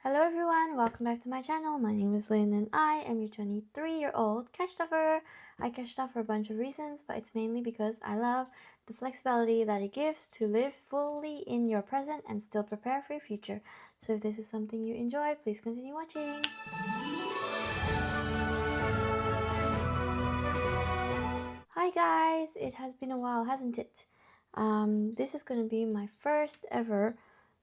Hello everyone, welcome back to my channel. My name is Lynn and I am your 23-year-old cash stuffer. I cash stuff for a bunch of reasons, but it's mainly because I love the flexibility that it gives to live fully in your present and still prepare for your future. So if this is something you enjoy, please continue watching. Hi guys, it has been a while, hasn't it? This is going to be my first ever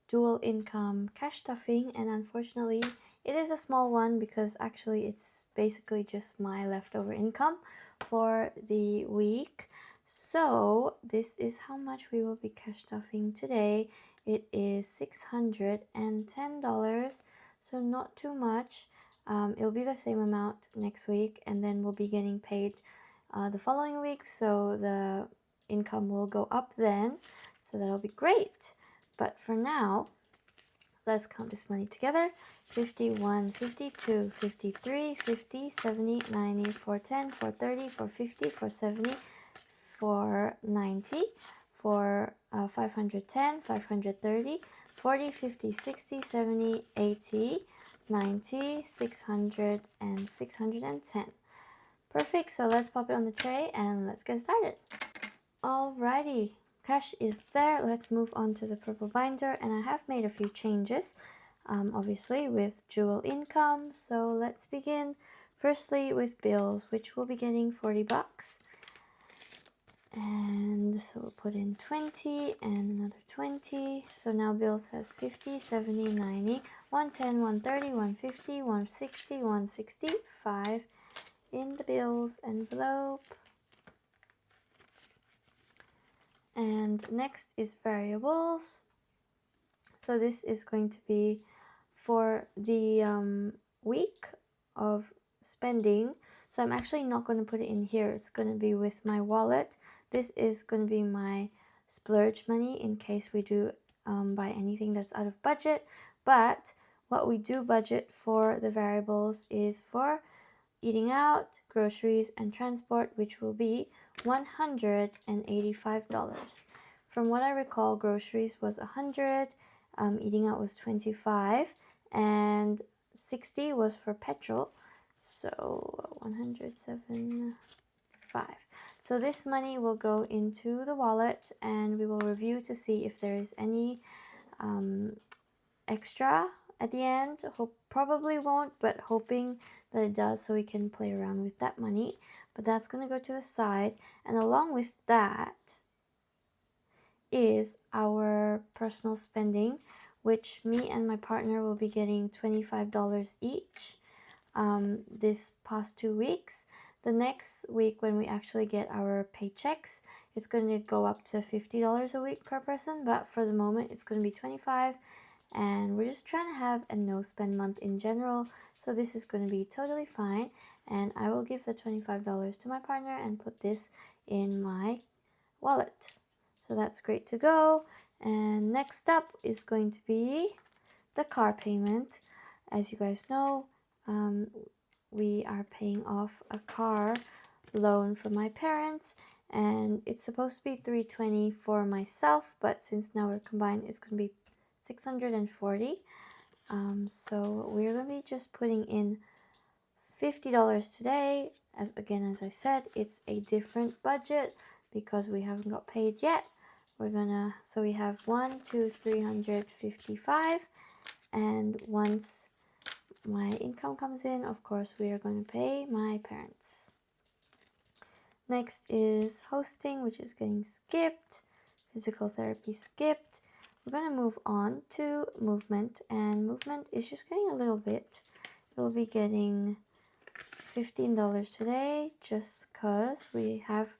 dual income cash stuffing, and unfortunately it is a small one because actually it's basically just my leftover income for the week. So this is how much we will be cash stuffing today. It is $610, so not too much. It'll be the same amount next week, and then we'll be getting paid the following week, so the income will go up then, so that'll be great. But for now, let's count this money together. 51, 52, 53, 50, 70, 90, 410, 430, 450, 470, 490, 510, 530, 40, 50, 60, 70, 80, 90, 600, and 610. Perfect, so let's pop it on the tray and let's get started. Alrighty, cash is there. Let's move on to the purple binder, and I have made a few changes, obviously with dual income. So let's begin firstly with bills, which we'll be getting 40 bucks. And so we'll put in 20 and another 20. So now bills has 50, 70, 90, 110, 130, 150, 160, 165 in the bills envelope. And next is variables. So this is going to be for the week of spending. So I'm actually not going to put it in here. It's going to be with my wallet. This is going to be my splurge money in case we do buy anything that's out of budget. But what we do budget for the variables is for eating out, groceries, and transport, which will be $185. From what I recall, groceries was 100, eating out was 25, and 60 was for petrol. So 107.5. So this money will go into the wallet, and we will review to see if there is any extra at the end. Probably won't, but hoping that it does, so we can play around with that money. But that's going to go to the side, and along with that is our personal spending, which me and my partner will be getting $25 each this past 2 weeks. The next week, when we actually get our paychecks, it's going to go up to $50 a week per person, but for the moment it's going to be 25, and we're just trying to have a no spend month in general, so this is going to be totally fine. And I will give the $25 to my partner and put this in my wallet. So that's great to go. And next up is going to be the car payment. As you guys know, we are paying off a car loan from my parents, and it's supposed to be $320 for myself, but since now we're combined, it's going to be $640. So we're going to be just putting in $50 today. As I said, it's a different budget because we haven't got paid yet. So we have 355, and once my income comes in, of course, we are going to pay my parents. Next is hosting, which is getting skipped. Physical therapy skipped. We're going to move on to movement, and movement is just getting a little bit. It will be getting $15 today just because we have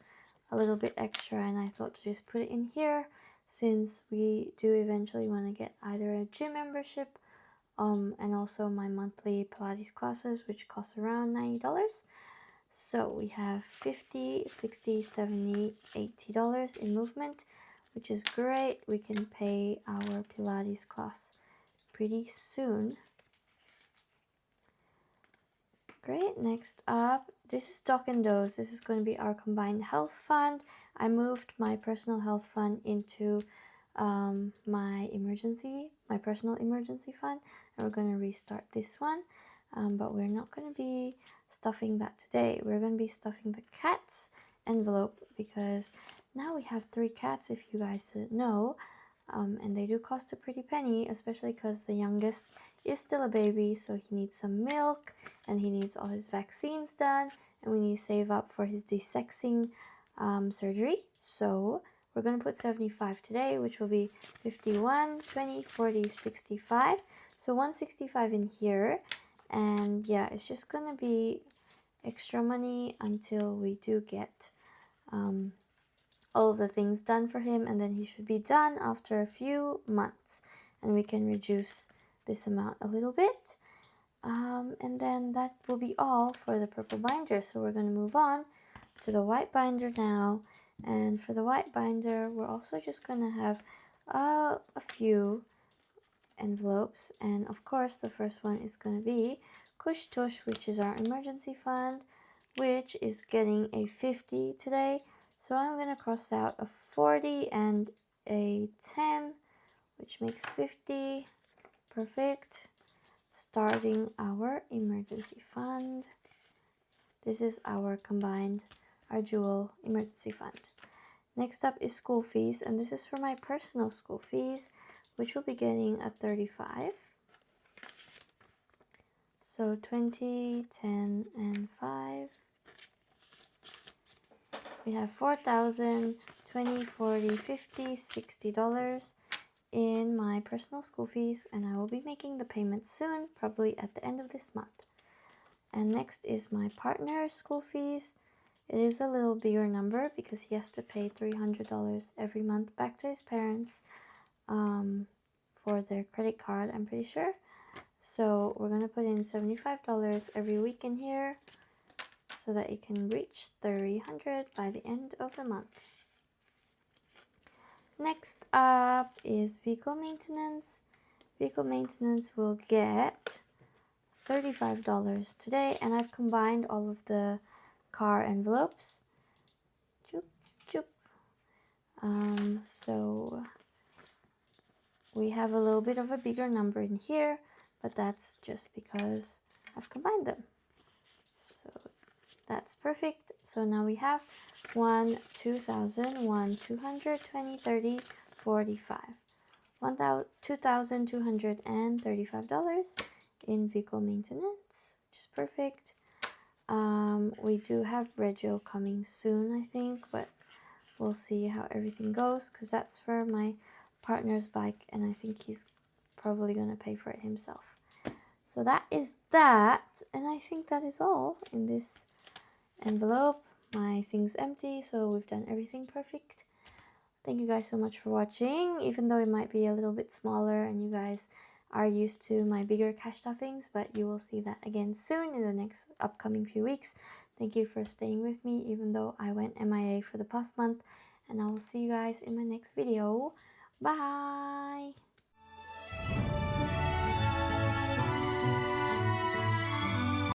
a little bit extra, and I thought to just put it in here since we do eventually want to get either a gym membership and also my monthly Pilates classes, which cost around $90. So we have $50, $60, $70, $80 in movement, which is great. We can pay our Pilates class pretty soon. Great. Next up, this is Doc and Doze. This is going to be our combined health fund. I moved my personal health fund into my personal emergency fund, and we're going to restart this one. But we're not going to be stuffing that today. We're going to be stuffing the cat's envelope, because now we have 3 cats, if you guys didn't know. And they do cost a pretty penny, especially because the youngest is still a baby, so he needs some milk and he needs all his vaccines done, and we need to save up for his desexing surgery. So we're going to put 75 today, which will be 51, 20, 40, 65. So 165 in here. And yeah, it's just going to be extra money until we do get all of the things done for him, and then he should be done after a few months, and we can reduce this amount a little bit. And then that will be all for the purple binder. So we're going to move on to the white binder now. And for the white binder, we're also just going to have a few envelopes, and of course the first one is going to be Kush Tush, which is our emergency fund, which is getting a 50 today. So I'm going to cross out a 40 and a 10, which makes 50. Perfect. Starting our emergency fund. This is our combined, our dual emergency fund. Next up is school fees, and this is for my personal school fees, which will be getting a 35. So 20, 10, and 5. We have $4,000, 20, 40, 50, $60 in my personal school fees, and I will be making the payment soon, probably at the end of this month. And next is my partner's school fees. It is a little bigger number because he has to pay $300 every month back to his parents for their credit card, I'm pretty sure. So we're going to put in $75 every week in here, so that it can reach $300 by the end of the month. Next up is vehicle maintenance. Vehicle maintenance will get $35 today, and I've combined all of the car envelopes. Choop, choop. So we have a little bit of a bigger number in here, but that's just because I've combined them. So that's perfect. So now we have 1, 2,000, 1, 200, 20, 30, 45. $2,235 in vehicle maintenance, which is perfect. We do have Regio coming soon, I think, but we'll see how everything goes, because that's for my partner's bike, and I think he's probably going to pay for it himself. So that is that, and I think that is all in this envelope. My thing's empty, so we've done everything perfect. Thank you guys so much for watching, even though it might be a little bit smaller and you guys are used to my bigger cash stuffings, but you will see that again soon in the next upcoming few weeks. Thank you for staying with me even though I went MIA for the past month, and I will see you guys in my next video. Bye!